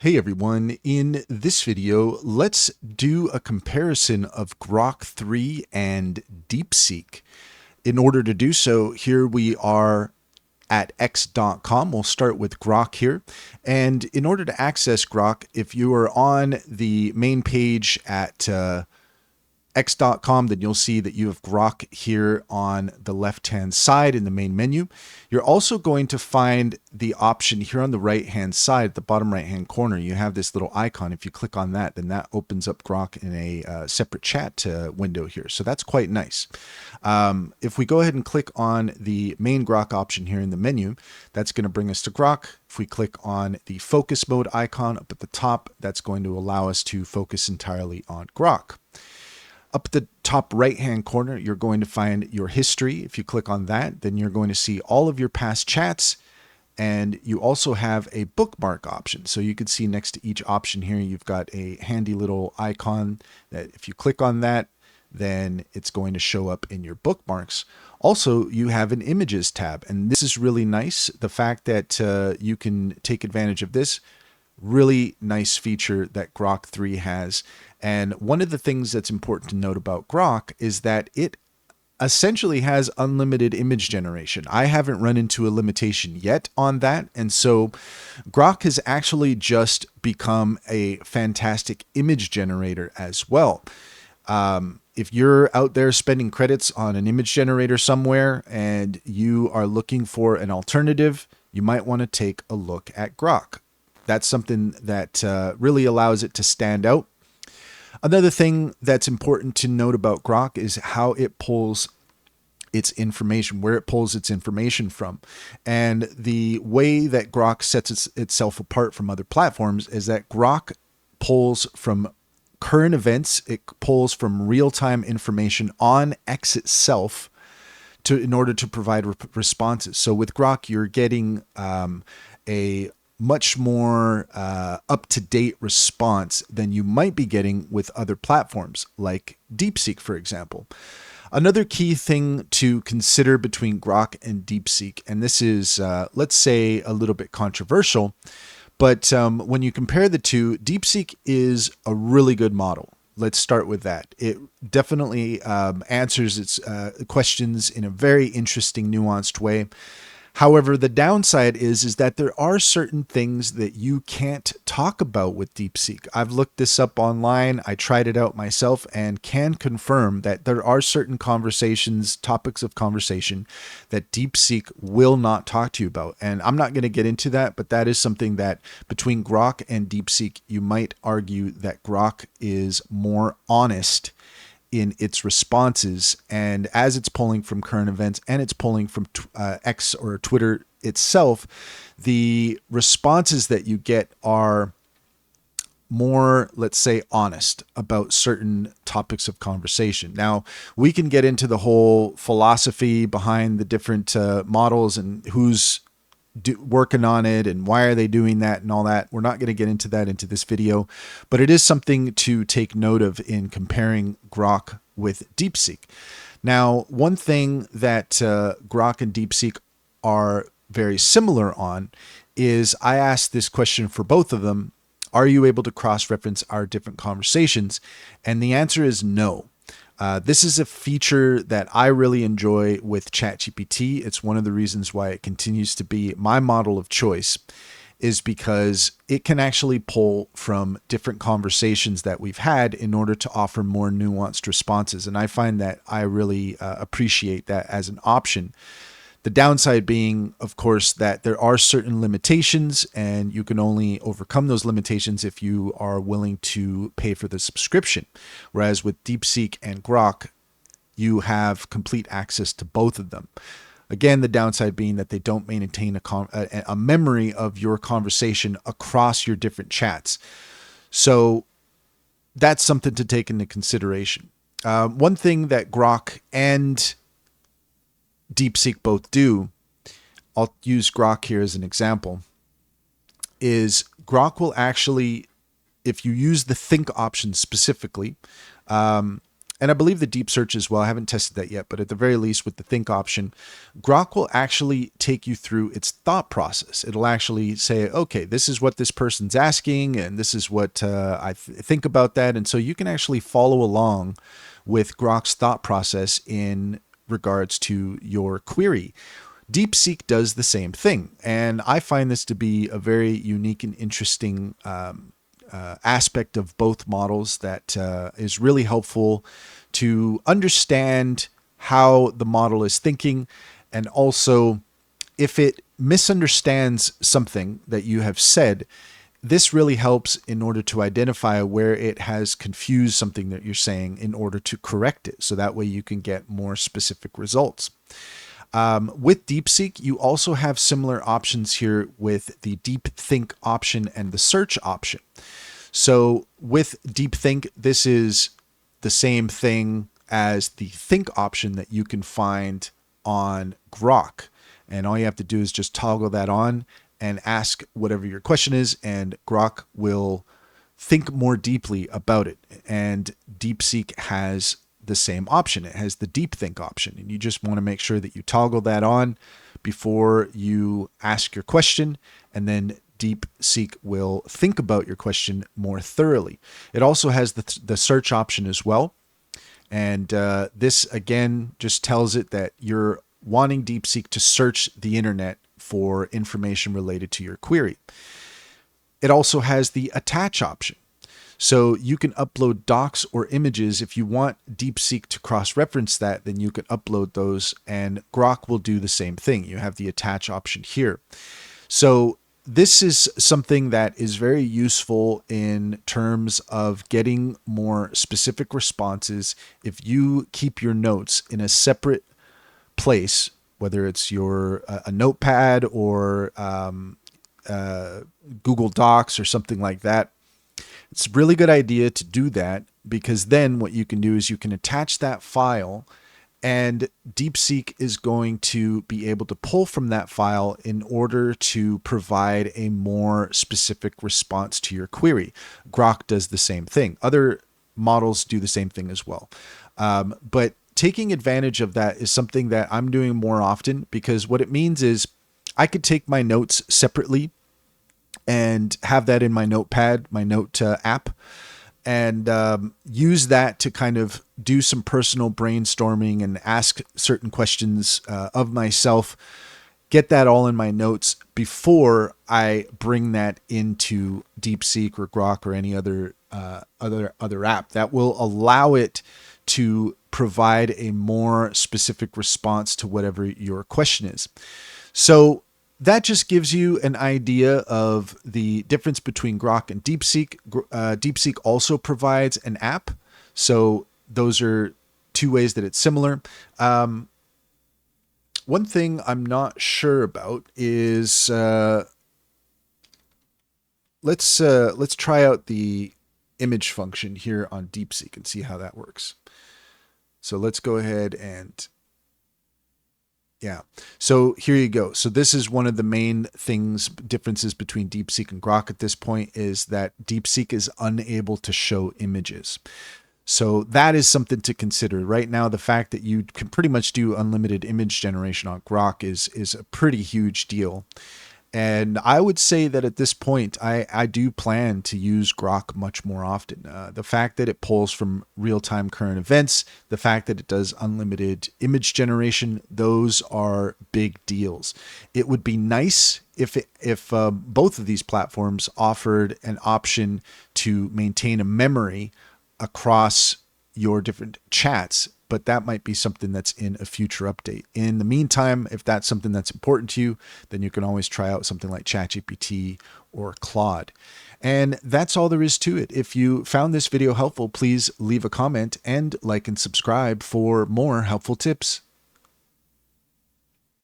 Hey everyone, in this video, let's do a comparison of Grok 3 and Deepseek. In order to do so, here we are at x.com. We'll start with Grok here. And in order to access Grok, if you are on the main page at x.com, then you'll see that you have Grok here on the left-hand side in the main menu. You're also going to find the option here on the right-hand side, at the bottom right-hand corner. You have this little icon. If you click on that, then that opens up Grok in a separate chat window here. So that's quite nice. If we go ahead and click on the main Grok option here in the menu, that's going to bring us to Grok. If we click on the focus mode icon up at the top, that's going to allow us to focus entirely on Grok. Up at the top right-hand corner, you're going to find your history. If you click on that, then you're going to see all of your past chats, and you also have a bookmark option. So you can see next to each option here, you've got a handy little icon that if you click on that, then it's going to show up in your bookmarks. Also, you have an images tab, and this is really nice. The fact that you can take advantage of this, really nice feature that Grok 3 has. And one of the things that's important to note about Grok is that it essentially has unlimited image generation. I haven't run into a limitation yet on that. And so Grok has actually just become a fantastic image generator as well. If you're out there spending credits on an image generator somewhere and you are looking for an alternative, you might want to take a look at Grok. That's something that really allows it to stand out. Another thing that's important to note about Grok is how it pulls its information, where it pulls its information from. And the way that Grok sets itself apart from other platforms is that Grok pulls from current events. It pulls from real-time information on X itself in order to provide responses. So with Grok, you're getting a much more up-to-date response than you might be getting with other platforms like Deepseek, for example. Another key thing to consider between Grok and Deepseek, and this is, let's say, a little bit controversial, but when you compare the two, Deepseek is a really good model. Let's start with that. It definitely answers its questions in a very interesting, nuanced way. However, the downside is that there are certain things that you can't talk about with Deepseek. I've looked this up online. I tried it out myself and can confirm that there are certain conversations, topics of conversation that Deepseek will not talk to you about. And I'm not going to get into that, but that is something that between Grok and Deepseek, you might argue that Grok is more honest in its responses, and as it's pulling from current events and it's pulling from X or Twitter itself, the responses that you get are more, let's say, honest about certain topics of conversation. Now, we can get into the whole philosophy behind the different models and who's working on it and why are they doing that and all that. We're not going to get into that into this video, but it is something to take note of in comparing Grok with Deepseek. Now, one thing that Grok and Deepseek are very similar on is I asked this question for both of them. Are you able to cross-reference our different conversations? And the answer is no. This is a feature that I really enjoy with ChatGPT. It's one of the reasons why it continues to be my model of choice, is because it can actually pull from different conversations that we've had in order to offer more nuanced responses. And I find that I really appreciate that as an option. The downside being, of course, that there are certain limitations and you can only overcome those limitations if you are willing to pay for the subscription. Whereas with Deepseek and Grok, you have complete access to both of them. Again, the downside being that they don't maintain a memory of your conversation across your different chats. So that's something to take into consideration. One thing that Grok and Deepseek both do, I'll use Grok here as an example, is Grok will actually, if you use the think option specifically, and I believe the deep search as well. I haven't tested that yet, but at the very least with the think option, Grok will actually take you through its thought process. It'll actually say, okay, this is what this person's asking, and this is what I think about that. And so you can actually follow along with Grok's thought process in regards to your query. Deepseek does the same thing, and I find this to be a very unique and interesting aspect of both models that is really helpful to understand how the model is thinking, and also if it misunderstands something that you have said, this really helps in order to identify where it has confused something that you're saying in order to correct it. So that way you can get more specific results. With Deepseek, you also have similar options here with the Deep Think option and the search option. So with Deep Think, this is the same thing as the Think option that you can find on Grok. And all you have to do is just toggle that on and ask whatever your question is, and Grok will think more deeply about it. And Deepseek has the same option. It has the Deep Think option, and you just want to make sure that you toggle that on before you ask your question, and then Deepseek will think about your question more thoroughly. It also has the search option as well, and this again just tells it that you're wanting Deepseek to search the internet for information related to your query. It also has the attach option. So you can upload docs or images. If you want Deepseek to cross-reference that, then you can upload those, and Grok will do the same thing. You have the attach option here. So this is something that is very useful in terms of getting more specific responses. If you keep your notes in a separate place, whether it's your a notepad or Google Docs or something like that, it's a really good idea to do that, because then what you can do is you can attach that file, and Deepseek is going to be able to pull from that file in order to provide a more specific response to your query. Grok does the same thing. Other models do the same thing as well. But taking advantage of that is something that I'm doing more often, because what it means is I could take my notes separately and have that in my notepad, my note app, and use that to kind of do some personal brainstorming and ask certain questions of myself, get that all in my notes before I bring that into Deepseek or Grok or any other app. That will allow it to provide a more specific response to whatever your question is. So that just gives you an idea of the difference between Grok and Deepseek. Deepseek also provides an app, so those are two ways that it's similar. One thing I'm not sure about is let's try out the image function here on Deepseek and see how that works. So let's go ahead and yeah. So here you go. So this is one of the main differences between Deepseek and Grok at this point, is that Deepseek is unable to show images. So that is something to consider. Right now, the fact that you can pretty much do unlimited image generation on Grok is a pretty huge deal. And I would say that at this point, I do plan to use Grok much more often. The fact that it pulls from real-time current events, the fact that it does unlimited image generation, those are big deals. It would be nice if both of these platforms offered an option to maintain a memory across your different chats, but that might be something that's in a future update. In the meantime, if that's something that's important to you, then you can always try out something like ChatGPT or Claude. And that's all there is to it. If you found this video helpful, please leave a comment and like and subscribe for more helpful tips.